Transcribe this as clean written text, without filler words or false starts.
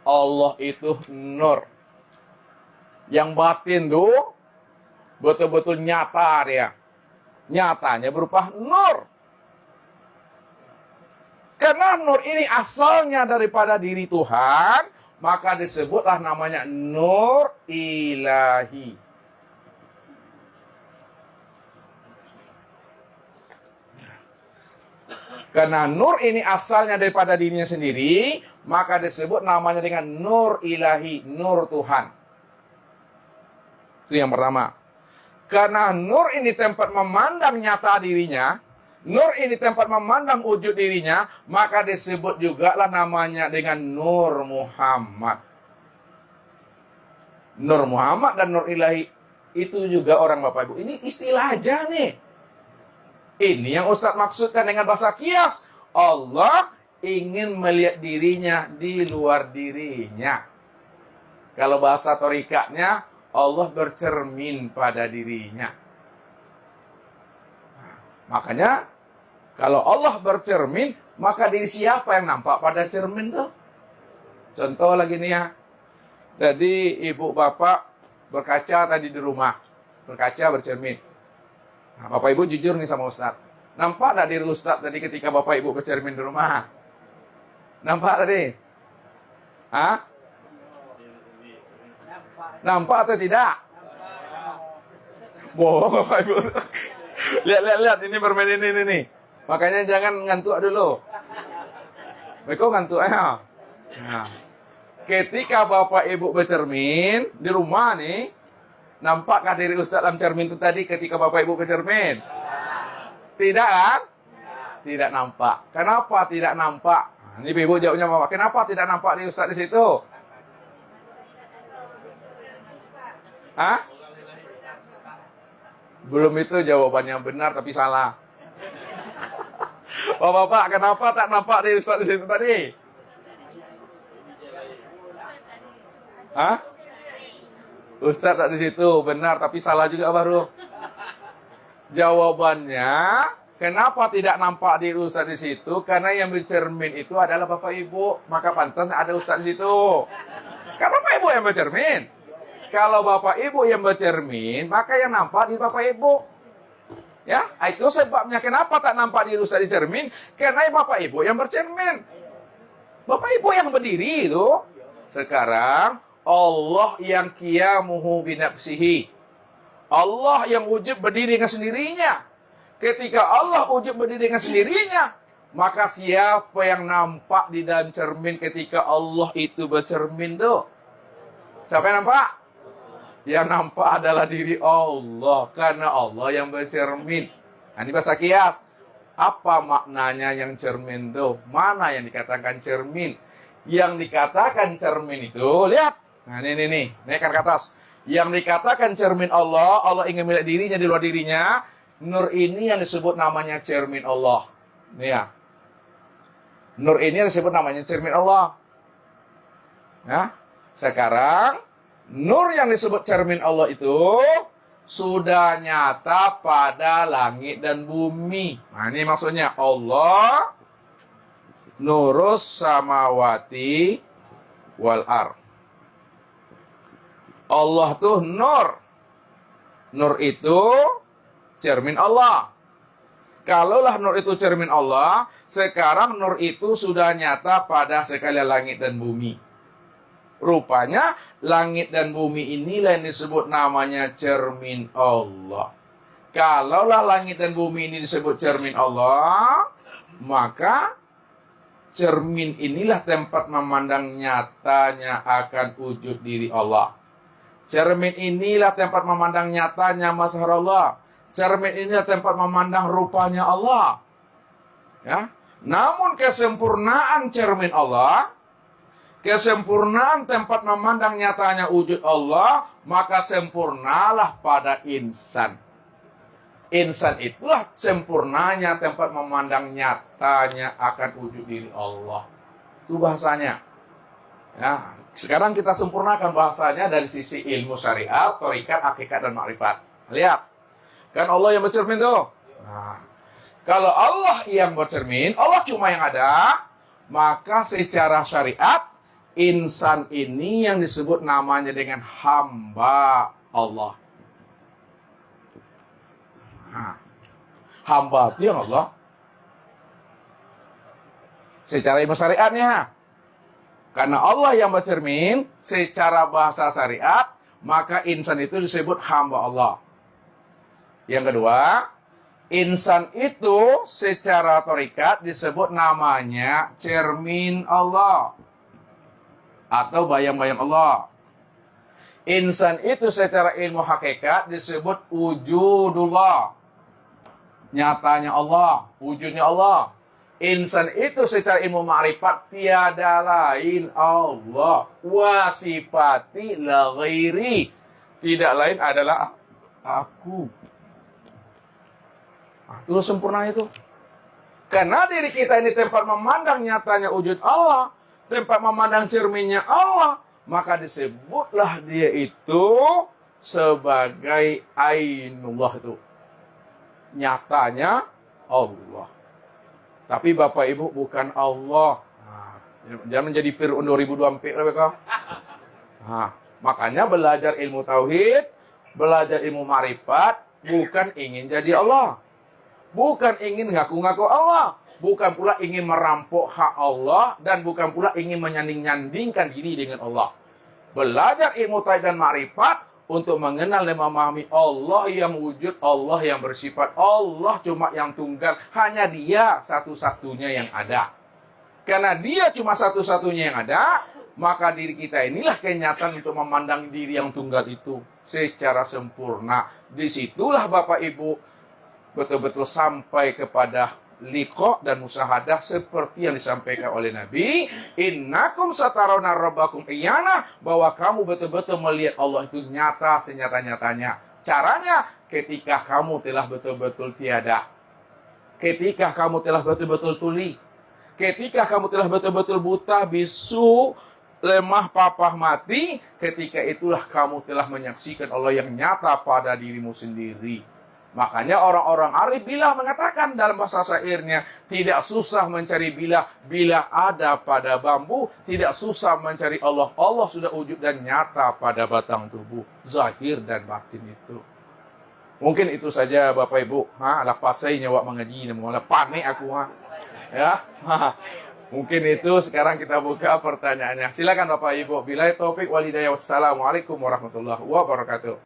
Allah itu nur. Yang batin tuh betul-betul nyata dia. Nyatanya berupa nur. Karena nur ini asalnya daripada diri Tuhan, maka disebutlah namanya nur ilahi. Karena nur ini asalnya daripada dirinya sendiri, maka disebut namanya dengan nur ilahi, nur Tuhan. Itu yang pertama. Karena nur ini tempat memandang nyata dirinya, nur ini tempat memandang wujud dirinya, maka disebut juga lah namanya dengan Nur Muhammad. Nur Muhammad dan Nur Ilahi itu juga orang Bapak Ibu. Ini istilah aja nih. Ini yang Ustadz maksudkan dengan bahasa kias. Allah ingin melihat dirinya di luar dirinya. Kalau bahasa torikatnya, Allah bercermin pada dirinya. Makanya, kalau Allah bercermin, maka diri siapa yang nampak pada cermin tuh? Contoh lagi nih ya. Jadi ibu bapak berkaca tadi di rumah. Berkaca bercermin. Nah, Bapak Ibu jujur nih sama Ustadz. Nampak tak diri Ustadz tadi ketika Bapak Ibu bercermin di rumah? Nampak tadi? Hah? Nampak atau tidak? Bohong Bapak Ibu. Lihat, ini bermain ini nih. Makanya jangan ngantuk dulu. Mereka ngantuk ya. Nah, ketika Bapak Ibu bercermin di rumah nih, nampakkah diri Ustaz dalam cermin itu tadi ketika Bapak Ibu bercermin? Tidak kan? Tidak nampak. Kenapa tidak nampak? Nah, ini Ibu jawabnya Bapak. Kenapa tidak nampak di Ustaz di situ? Hah? Belum itu jawabannya benar tapi salah. Bapak, kenapa tak nampak di Ustaz di situ tadi? Hah? Ustaz tak di situ, benar tapi salah juga baru. Jawabannya, kenapa tidak nampak diri Ustaz di situ? Karena yang bercermin itu adalah Bapak Ibu, maka pantas ada Ustaz di situ. Kan Bapak Ibu yang bercermin. Kalau Bapak Ibu yang bercermin, maka yang nampak di Bapak Ibu. Ya, itu sebabnya kenapa tak nampak diri Ustaz di cermin? Karena Bapak Ibu yang bercermin. Bapak Ibu yang berdiri itu. Sekarang Allah yang qiyamuhu binafsihi. Allah yang wujud berdiri dengan sendirinya. Ketika Allah wujud berdiri dengan sendirinya, maka siapa yang nampak di dalam cermin ketika Allah itu bercermin tuh? Siapa yang nampak? Yang nampak adalah diri Allah. Karena Allah yang bercermin. Nah, ini bahasa kias. Apa maknanya yang cermin tuh? Mana yang dikatakan cermin? Yang dikatakan cermin itu, lihat. Nah, ini, naikkan ke atas. Yang dikatakan cermin Allah, Allah ingin melihat dirinya di luar dirinya. Nur ini yang disebut namanya cermin Allah. Nih ya. Nur ini yang disebut namanya cermin Allah. Ya. Sekarang, nur yang disebut cermin Allah itu sudah nyata pada langit dan bumi. Nah, ini maksudnya Allah nurus samawati wal ar. Allah tuh nur. Nur itu cermin Allah. Kalaulah nur itu cermin Allah, sekarang nur itu sudah nyata pada sekalian langit dan bumi. Rupanya langit dan bumi inilah yang disebut namanya cermin Allah. Kalaulah langit dan bumi ini disebut cermin Allah, maka cermin inilah tempat memandang nyatanya akan wujud diri Allah. Cermin inilah tempat memandang nyatanya mazhar Allah. Cermin inilah tempat memandang rupanya Allah. Ya. Namun kesempurnaan cermin Allah, kesempurnaan tempat memandang nyatanya wujud Allah, maka sempurnalah pada insan. Insan itulah sempurnanya tempat memandang nyatanya akan wujud diri Allah. Itu bahasanya. Ya, sekarang kita sempurnakan bahasanya dari sisi ilmu syariat, thariqat, hakikat, dan ma'rifat. Lihat, kan Allah yang bercermin tuh. Nah, kalau Allah yang bercermin, Allah cuma yang ada, maka secara syariat, insan ini yang disebut namanya dengan hamba Allah. Nah, hamba itu yang Allah. Secara ilmu syariatnya, karena Allah yang bercermin secara bahasa syariat, maka insan itu disebut hamba Allah. Yang kedua, insan itu secara torikat disebut namanya cermin Allah atau bayang-bayang Allah. Insan itu secara ilmu hakikat disebut wujudullah, nyatanya Allah, wujudnya Allah. Insan itu secara ilmu ma'rifat tiada lain Allah, wasifati la ghairi, tidak lain adalah aku. Itu sempurna itu. Karena diri kita ini tempat memandang nyatanya wujud Allah, tempat memandang cerminnya Allah, maka disebutlah dia itu sebagai ainullah, itu nyatanya Allah. Tapi Bapak Ibu bukan Allah. Jangan menjadi Fir'aun 2024 mereka. Makanya belajar ilmu tauhid, belajar ilmu marifat, bukan ingin jadi Allah. Bukan ingin ngaku-ngaku Allah. Bukan pula ingin merampok hak Allah. Dan bukan pula ingin menyanding-nyandingkan diri dengan Allah. Belajar ilmu tauhid dan marifat untuk mengenal dan memahami Allah yang wujud, Allah yang bersifat, Allah cuma yang tunggal, hanya Dia satu-satunya yang ada. Karena Dia cuma satu-satunya yang ada, maka diri kita inilah kenyataan untuk memandang diri yang tunggal itu secara sempurna. Disitulah Bapak Ibu betul-betul sampai kepada liqa dan musyahadah seperti yang disampaikan oleh Nabi, innakum satarawna rabbakum iyana, bahwa kamu betul-betul melihat Allah itu nyata senyata-nyatanya. Caranya ketika kamu telah betul-betul tiada, ketika kamu telah betul-betul tuli, ketika kamu telah betul-betul buta, bisu, lemah, papah, mati, ketika itulah kamu telah menyaksikan Allah yang nyata pada dirimu sendiri. Makanya orang-orang arif bila mengatakan dalam bahasa syairnya, tidak susah mencari bila ada pada bambu, tidak susah mencari Allah, Allah sudah wujud dan nyata pada batang tubuh, zahir dan batin itu. Mungkin itu saja Bapak Ibu. Lapasai nyawa mengaji, malah panik aku. Ya. Mungkin itu. Sekarang kita buka pertanyaannya. Silakan Bapak Ibu. Billahi taufik wal hidayah. Wassalamualaikum warahmatullahi wabarakatuh.